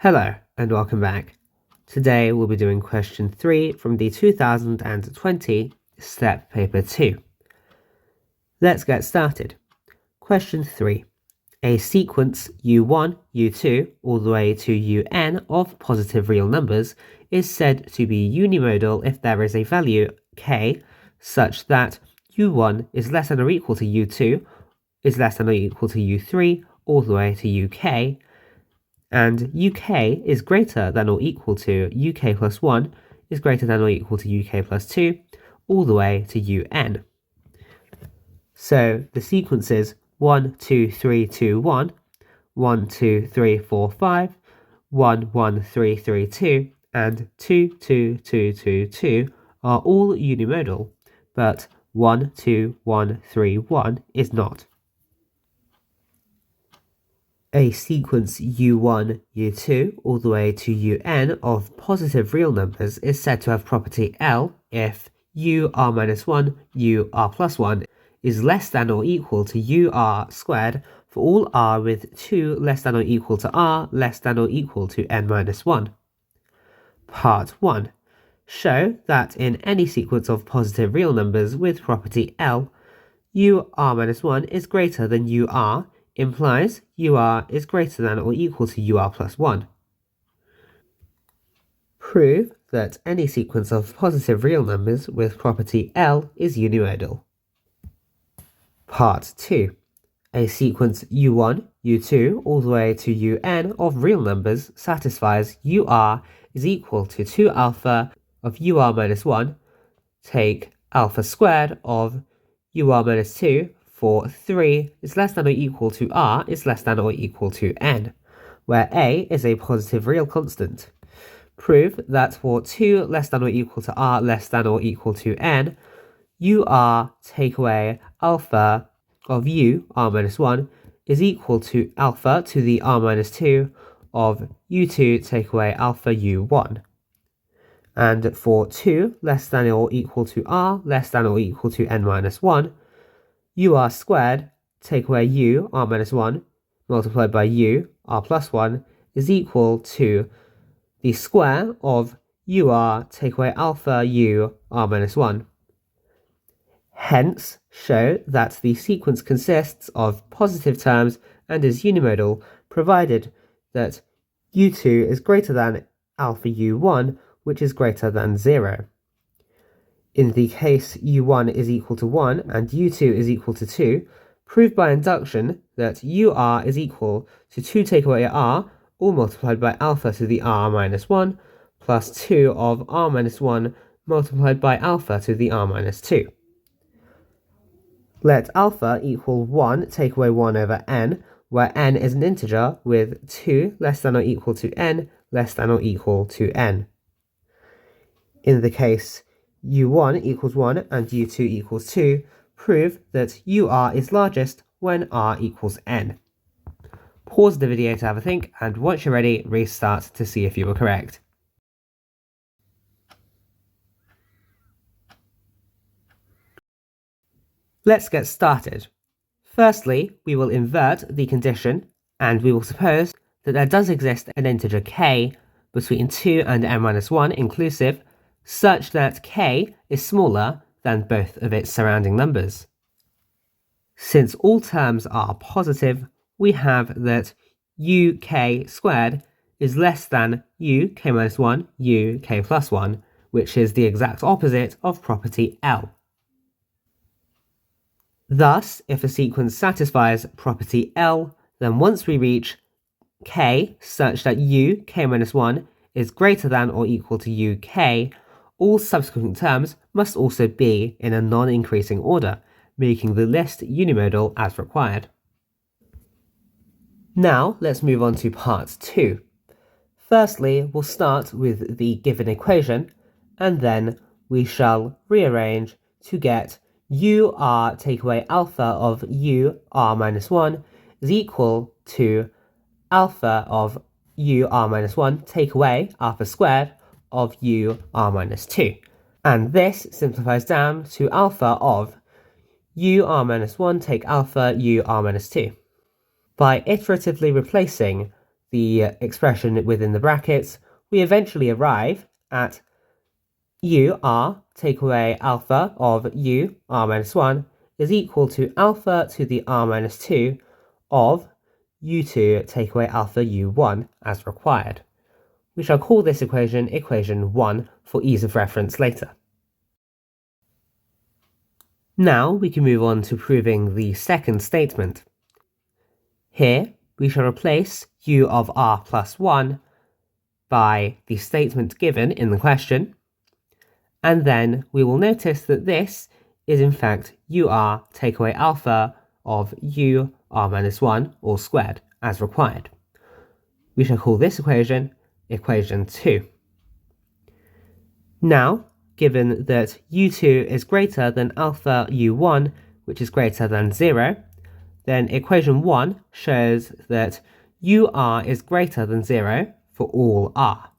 Hello and welcome back. Today we'll be doing question 3 from the 2020 STEP paper 2. Let's get started. Question 3. A sequence U1, U2 all the way to UN of positive real numbers is said to be unimodal if there is a value k such that U1 is less than or equal to U2 is less than or equal to U3 all the way to UK, and UK is greater than or equal to UK plus 1 is greater than or equal to UK plus 2 all the way to UN. So the sequence is 1, 2, 3, 2, 1, 1, 2, 3, 4, 5, 1, 1, 3, 3, 2, and 2, 2, 2, 2, 2 are all unimodal, but 1, 2, 1, 3, 1 is not. A sequence U1, U2 all the way to UN of positive real numbers is said to have property L if UR-1, UR+1 is less than or equal to UR squared for all R with 2 less than or equal to R less than or equal to N-1. Part 1. Show that in any sequence of positive real numbers with property L, UR-1 is greater than UR implies UR is greater than or equal to UR plus 1. Prove that any sequence of positive real numbers with property L is unimodal. Part 2. A sequence U1, U2 all the way to UN of real numbers satisfies UR is equal to 2 alpha of UR minus 1, take alpha squared of UR minus 2 for 3 is less than or equal to R is less than or equal to N, where A is a positive real constant. Prove that for 2 less than or equal to R less than or equal to N, UR take away alpha of U, R minus 1, is equal to alpha to the R minus 2 of U2 take away alpha U1. And for 2 less than or equal to R less than or equal to N minus 1, UR squared take away U, R minus 1, multiplied by U, R plus 1, is equal to the square of UR take away alpha U, R minus 1. Hence, show that the sequence consists of positive terms and is unimodal, provided that U2 is greater than alpha U1, which is greater than 0. In the case U1 is equal to 1 and U2 is equal to 2, prove by induction that UR is equal to 2 take away R, all multiplied by alpha to the R minus 1, plus 2 of R minus 1 multiplied by alpha to the R minus 2. Let alpha equal 1 take away 1 over n, where n is an integer with 2 less than or equal to n less than or equal to n. In the case U1 equals 1 and U2 equals 2, prove that UR is largest when R equals n. Pause the video to have a think, and once you're ready, restart to see if you were correct. Let's get started. Firstly, we will invert the condition, and we will suppose that there does exist an integer k between 2 and n-1 inclusive, such that k is smaller than both of its surrounding numbers. Since all terms are positive, we have that uk squared is less than uk minus 1, uk plus 1, which is the exact opposite of property L. Thus, if a sequence satisfies property L, then once we reach k such that uk minus 1 is greater than or equal to uk, all subsequent terms must also be in a non-increasing order, making the list unimodal as required. Now let's move on to part 2. Firstly, we'll start with the given equation, and then we shall rearrange to get UR take away alpha of UR minus 1 is equal to alpha of UR minus 1 take away alpha squared of UR minus 2. And this simplifies down to alpha of UR minus 1 take alpha UR minus 2. By iteratively replacing the expression within the brackets, we eventually arrive at u r take away alpha of u r minus 1 is equal to alpha to the r minus 2 of u2 take away alpha u1 as required. We shall call this equation equation 1 for ease of reference later. Now we can move on to proving the second statement. Here we shall replace u of r plus 1 by the statement given in the question, and then we will notice that this is in fact ur take away alpha of u r minus 1 all squared as required. We shall call this equation equation 2. Now, given that u2 is greater than alpha u1, which is greater than 0, then equation 1 shows that ur is greater than 0 for all r.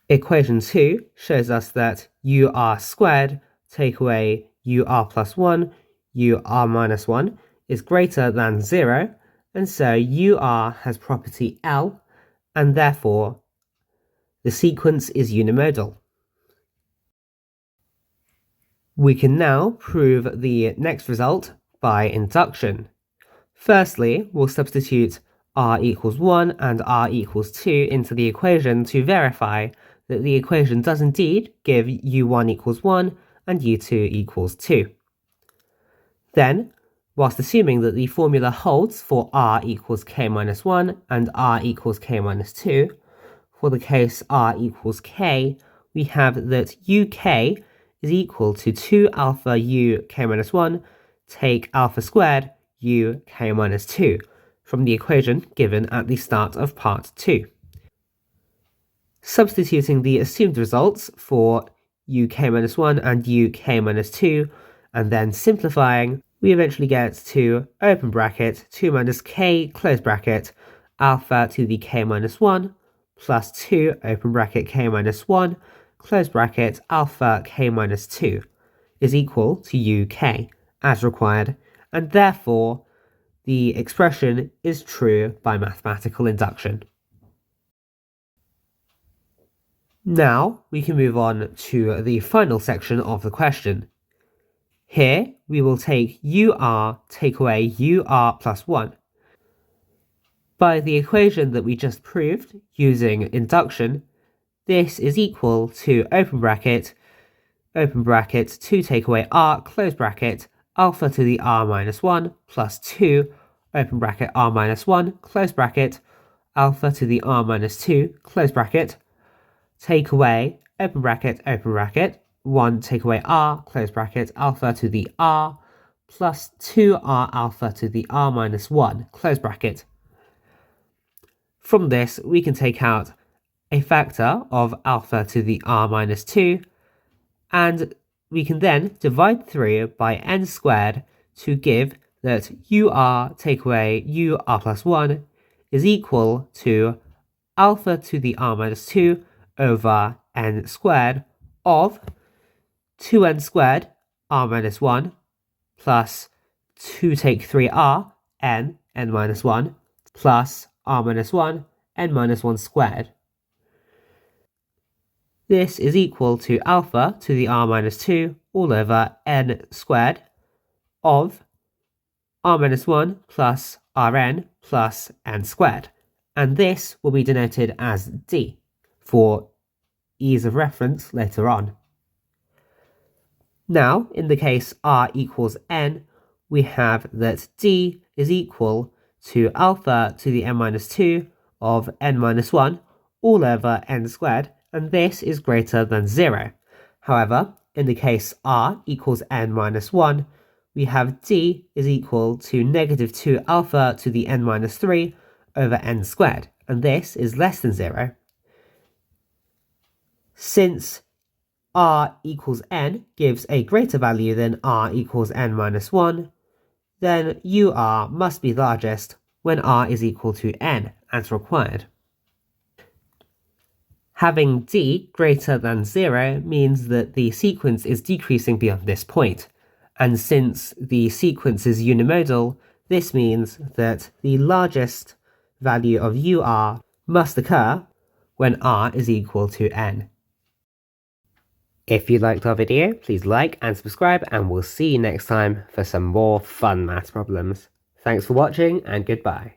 Equation 2 shows us that ur squared take away ur plus 1, ur minus 1 is greater than 0, and so ur has property L, and therefore the sequence is unimodal. We can now prove the next result by induction. Firstly, we'll substitute r equals 1 and r equals 2 into the equation to verify that the equation does indeed give u1 equals 1 and u2 equals 2. Then, whilst assuming that the formula holds for r equals k minus 1 and r equals k minus 2, for the case r equals k, we have that uk is equal to 2 alpha u k minus 1 take alpha squared u k minus 2 from the equation given at the start of part 2. Substituting the assumed results for uk minus 1 and uk minus 2 and then simplifying, we eventually get to open bracket 2 minus k close bracket alpha to the k minus 1 plus 2 open bracket k minus 1 close bracket alpha k minus 2 is equal to uk as required, and therefore the expression is true by mathematical induction. Now we can move on to the final section of the question. Here we will take ur take away ur plus 1. By the equation that we just proved using induction, this is equal to open bracket 2 take away r close bracket alpha to the r minus 1 plus 2 open bracket r minus 1 close bracket alpha to the r minus 2 close bracket take away open bracket 1 take away r close bracket alpha to the r plus 2r alpha to the r minus 1 close bracket. From this we can take out a factor of alpha to the r minus 2, and we can then divide through by n squared to give that ur take away ur plus 1 is equal to alpha to the r minus 2 over n squared of 2n squared r minus 1 plus 2 take 3r n minus 1 plus r minus 1 n minus 1 squared. This is equal to alpha to the r minus 2 all over n squared of r minus 1 plus rn plus n squared, and this will be denoted as d for ease of reference later on. Now, in the case r equals n, we have that d is equal to alpha to the n minus 2 of n minus 1 all over n squared, and this is greater than 0. However, in the case r equals n minus 1, we have d is equal to negative 2 alpha to the n minus 3 over n squared, and this is less than 0. Since r equals n gives a greater value than r equals n minus 1, then ur must be largest when r is equal to n as required. Having d greater than 0 means that the sequence is decreasing beyond this point, and since the sequence is unimodal, this means that the largest value of UR must occur when R is equal to N. If you liked our video, please like and subscribe, and we'll see you next time for some more fun maths problems. Thanks for watching and goodbye.